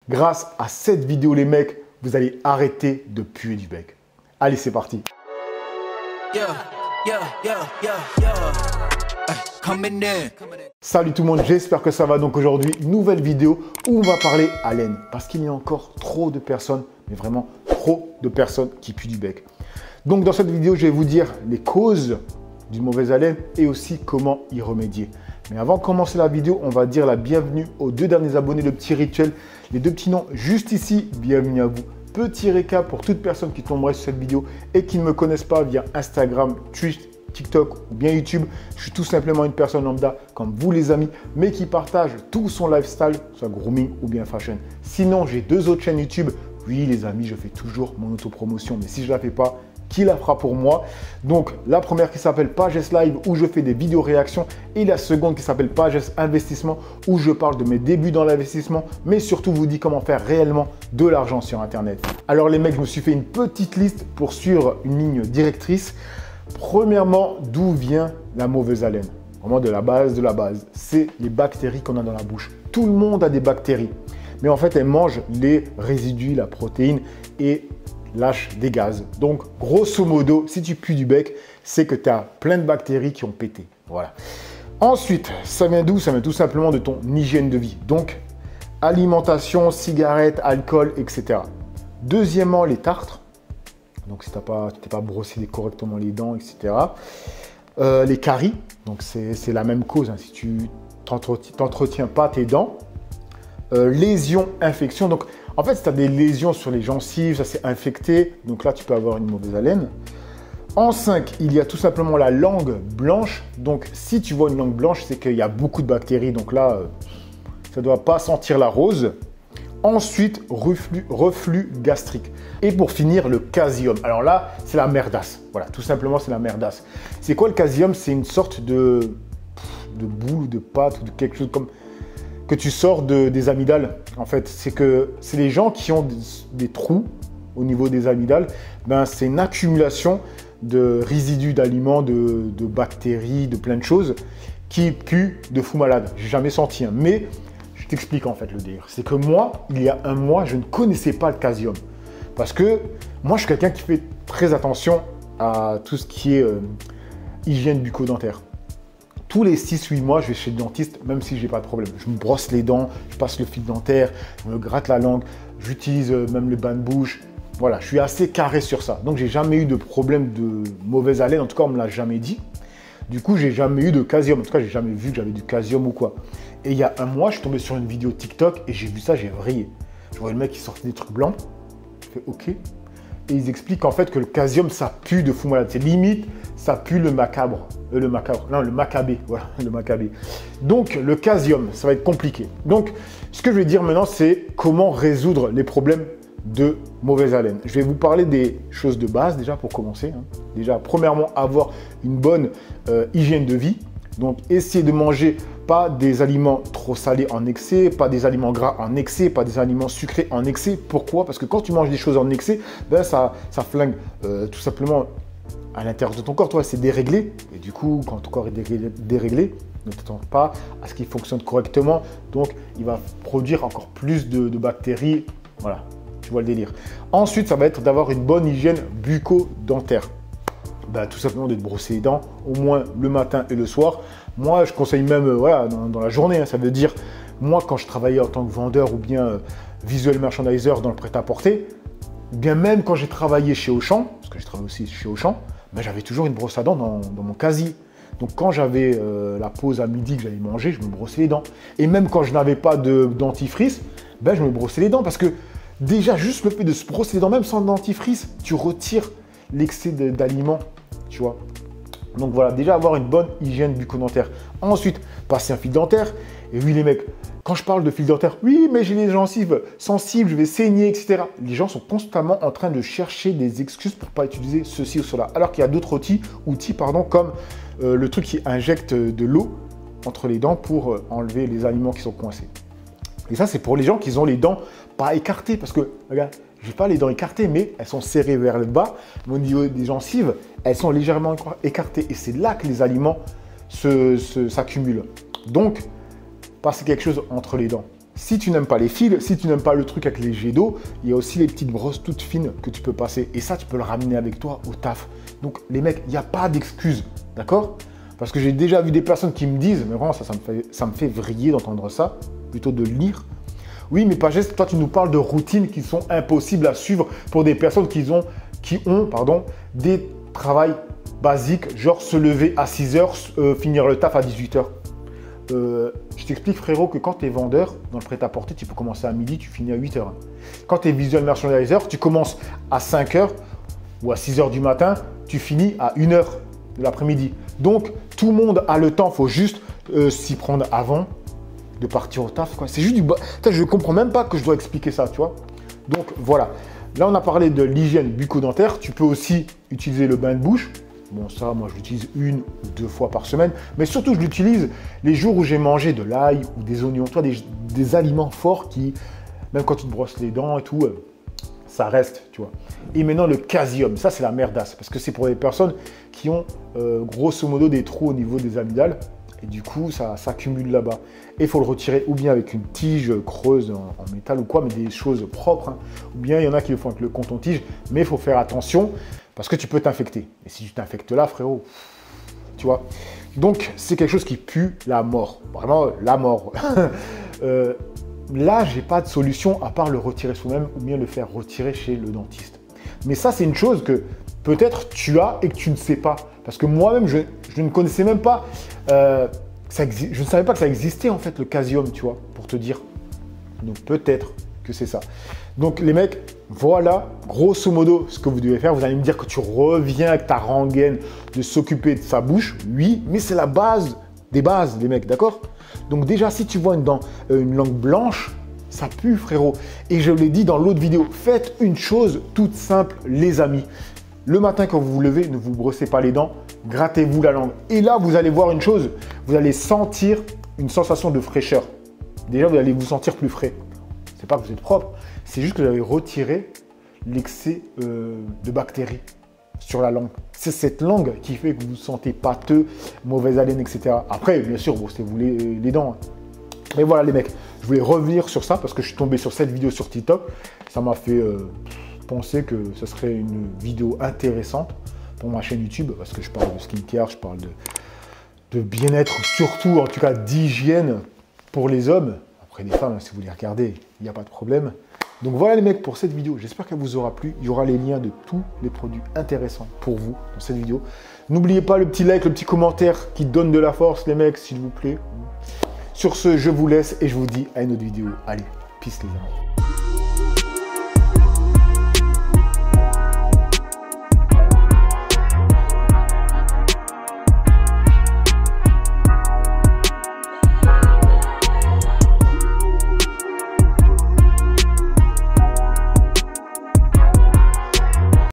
Grâce à cette vidéo, les mecs, vous allez arrêter de puer du bec. Allez, c'est parti. Salut tout le monde, j'espère que ça va. Donc aujourd'hui, nouvelle vidéo où on va parler haleine. Parce qu'il y a encore trop de personnes, mais vraiment trop de personnes qui puent du bec. Donc dans cette vidéo, je vais vous dire les causes d'une mauvaise haleine et aussi comment y remédier. Mais avant de commencer la vidéo, on va dire la bienvenue aux deux derniers abonnés, le petit rituel, les deux petits noms juste ici, bienvenue à vous. Petit récap pour toute personne qui tomberait sur cette vidéo et qui ne me connaissent pas via Instagram, Twitch, TikTok ou bien YouTube. Je suis tout simplement une personne lambda comme vous les amis, mais qui partage tout son lifestyle, soit grooming ou bien fashion. Sinon, j'ai deux autres chaînes YouTube. Oui les amis, je fais toujours mon autopromotion, mais si je ne la fais pas, qui la fera pour moi? Donc la première qui s'appelle Pages Live où je fais des vidéos réactions et la seconde qui s'appelle Pages Investissement où je parle de mes débuts dans l'investissement mais surtout vous dis comment faire réellement de l'argent sur internet. Alors les mecs, je me suis fait une petite liste pour suivre une ligne directrice. Premièrement, d'où vient la mauvaise haleine? Vraiment de la base, c'est les bactéries qu'on a dans la bouche. Tout le monde a des bactéries, mais en fait elles mangent les résidus, la protéine et lâche des gaz. Donc, grosso modo, si tu pues du bec, c'est que tu as plein de bactéries qui ont pété. Voilà. Ensuite, ça vient d'où? Ça vient tout simplement de ton hygiène de vie. Donc, alimentation, cigarettes, alcool, etc. Deuxièmement, les tartres. Donc, si tu t'es pas brossé correctement les dents, etc. Les caries. Donc, c'est la même cause. Hein, si tu t'entretiens pas tes dents. Lésions, infections. Donc, en fait, si tu as des lésions sur les gencives, ça s'est infecté. Donc là, tu peux avoir une mauvaise haleine. En 5, il y a tout simplement la langue blanche. Donc, si tu vois une langue blanche, c'est qu'il y a beaucoup de bactéries. Donc là, ça ne doit pas sentir la rose. Ensuite, reflux gastrique. Et pour finir, le casium. Alors là, c'est la merdasse. Voilà, tout simplement, c'est la merdasse. C'est quoi le casium? C'est une sorte de boule ou de pâte ou de quelque chose comme que tu sors des amygdales. En fait, c'est les gens qui ont des trous au niveau des amygdales. Ben, c'est une accumulation de résidus d'aliments, de bactéries, de plein de choses qui puent de fou malade. J'ai jamais senti un. Mais je t'explique en fait le délire. C'est que moi, il y a un mois, je ne connaissais pas le casium. Parce que moi, je suis quelqu'un qui fait très attention à tout ce qui est hygiène bucco-dentaire. Tous les 6-8 mois, je vais chez le dentiste, même si je n'ai pas de problème. Je me brosse les dents, je passe le fil dentaire, je me gratte la langue, j'utilise même le bain de bouche. Voilà, je suis assez carré sur ça. Donc, j'ai jamais eu de problème de mauvaise haleine. En tout cas, on ne me l'a jamais dit. Du coup, j'ai jamais eu de casium. En tout cas, j'ai jamais vu que j'avais du casium ou quoi. Et il y a un mois, je suis tombé sur une vidéo TikTok et j'ai vu ça, j'ai vrillé. Je vois le mec qui sortait des trucs blancs. Je fais OK. Et ils expliquent en fait que le casium, ça pue de fou malade. C'est limite, ça pue le macabre. Le macabé, voilà, le macabé. Donc, le casium, ça va être compliqué. Donc, ce que je vais dire maintenant, c'est comment résoudre les problèmes de mauvaise haleine. Je vais vous parler des choses de base, déjà, pour commencer. Hein. Déjà, premièrement, avoir une bonne hygiène de vie. Donc, essayer de manger pas des aliments trop salés en excès, pas des aliments gras en excès, pas des aliments sucrés en excès. Pourquoi? Parce que quand tu manges des choses en excès, ben ça flingue tout simplement à l'intérieur de ton corps, toi, c'est déréglé. Et du coup, quand ton corps est déréglé, ne t'attends pas à ce qu'il fonctionne correctement. Donc, il va produire encore plus de bactéries. Voilà, tu vois le délire. Ensuite, ça va être d'avoir une bonne hygiène bucco-dentaire. Ben, tout simplement de te brosser les dents, au moins le matin et le soir. Moi, je conseille même voilà, dans la journée. Hein, ça veut dire, moi, quand je travaillais en tant que vendeur ou bien visual merchandiser dans le prêt-à-porter, bien même quand j'ai travaillé chez Auchan, parce que j'ai travaillé aussi chez Auchan, ben, j'avais toujours une brosse à dents dans mon casier. Donc quand j'avais la pause à midi que j'allais manger, je me brossais les dents. Et même quand je n'avais pas de dentifrice, ben, je me brossais les dents. Parce que déjà, juste le fait de se brosser les dents, même sans dentifrice, tu retires l'excès d'aliments, tu vois. Donc voilà, déjà avoir une bonne hygiène bucco-dentaire. Ensuite, passer un fil dentaire. Et oui les mecs, quand je parle de fil dentaire, oui mais j'ai les gencives sensibles, je vais saigner, etc. Les gens sont constamment en train de chercher des excuses pour ne pas utiliser ceci ou cela. Alors qu'il y a d'autres outils comme le truc qui injecte de l'eau entre les dents pour enlever les aliments qui sont coincés. Et ça, c'est pour les gens qui ont les dents pas écartées. Parce que, regarde, je n'ai pas les dents écartées, mais elles sont serrées vers le bas. Mais au niveau des gencives, elles sont légèrement écartées. Et c'est là que les aliments s'accumulent. Donc, passer quelque chose entre les dents. Si tu n'aimes pas les fils, si tu n'aimes pas le truc avec les jets d'eau, il y a aussi les petites brosses toutes fines que tu peux passer. Et ça, tu peux le ramener avec toi au taf. Donc les mecs, il n'y a pas d'excuses, d'accord? Parce que j'ai déjà vu des personnes qui me disent, mais vraiment, ça me fait vriller d'entendre ça, plutôt de le lire. Oui, mais Pagès, toi, tu nous parles de routines qui sont impossibles à suivre pour des personnes qui ont des travails basiques, genre se lever à 6 heures, finir le taf à 18 heures. Je t'explique, frérot, que quand tu es vendeur dans le prêt-à-porter, tu peux commencer à midi, tu finis à 8 heures. Quand tu es visual merchandiser, tu commences à 5 heures ou à 6 heures du matin, tu finis à 1 heure de l'après-midi. Donc, tout le monde a le temps, il faut juste s'y prendre avant de partir au taf. C'est juste du... Je ne comprends même pas que je dois expliquer ça, tu vois. Donc, voilà. Là, on a parlé de l'hygiène bucco-dentaire. Tu peux aussi utiliser le bain de bouche. Bon, ça, moi, je l'utilise 1 ou 2 fois par semaine. Mais surtout, je l'utilise les jours où j'ai mangé de l'ail ou des oignons. Toi, des aliments forts qui, même quand tu te brosses les dents et tout, ça reste, tu vois. Et maintenant, le casium. Ça, c'est la merdasse. Parce que c'est pour les personnes qui ont, grosso modo, des trous au niveau des amygdales. Et du coup, ça s'accumule là-bas. Et il faut le retirer ou bien avec une tige creuse en métal ou quoi, mais des choses propres. Hein. Ou bien, il y en a qui le font avec le coton-tige. Mais il faut faire attention. Parce que tu peux t'infecter. Et si tu t'infectes là, frérot, tu vois. Donc, c'est quelque chose qui pue la mort. Vraiment, la mort. Là, j'ai pas de solution à part le retirer soi-même ou bien le faire retirer chez le dentiste. Mais ça, c'est une chose que peut-être tu as et que tu ne sais pas. Parce que moi-même, je ne connaissais même pas... je ne savais pas que ça existait, en fait, le casium, tu vois, pour te dire. Donc, peut-être que c'est ça. Donc les mecs, voilà grosso modo ce que vous devez faire. Vous allez me dire que tu reviens avec ta rengaine de s'occuper de sa bouche. Oui, mais c'est la base des bases, les mecs, d'accord? Donc déjà, si tu vois une langue blanche, ça pue, frérot. Et je l'ai dit dans l'autre vidéo, faites une chose toute simple, les amis. Le matin, quand vous vous levez, ne vous brossez pas les dents, grattez-vous la langue. Et là, vous allez voir une chose, vous allez sentir une sensation de fraîcheur. Déjà, vous allez vous sentir plus frais. C'est pas que vous êtes propre, c'est juste que vous avez retiré l'excès de bactéries sur la langue. C'est cette langue qui fait que vous vous sentez pâteux, mauvaise haleine, etc. Après, bien sûr, brossez-vous les dents. Hein. Mais voilà les mecs, je voulais revenir sur ça parce que je suis tombé sur cette vidéo sur TikTok. Ça m'a fait penser que ce serait une vidéo intéressante pour ma chaîne YouTube parce que je parle de skincare, je parle de bien-être, surtout en tout cas d'hygiène pour les hommes. Après les femmes, si vous les regardez, il n'y a pas de problème. Donc voilà les mecs pour cette vidéo, j'espère qu'elle vous aura plu. Il y aura les liens de tous les produits intéressants pour vous dans cette vidéo. N'oubliez pas le petit like, le petit commentaire qui donne de la force les mecs, s'il vous plaît. Sur ce, je vous laisse et je vous dis à une autre vidéo. Allez, peace les amis.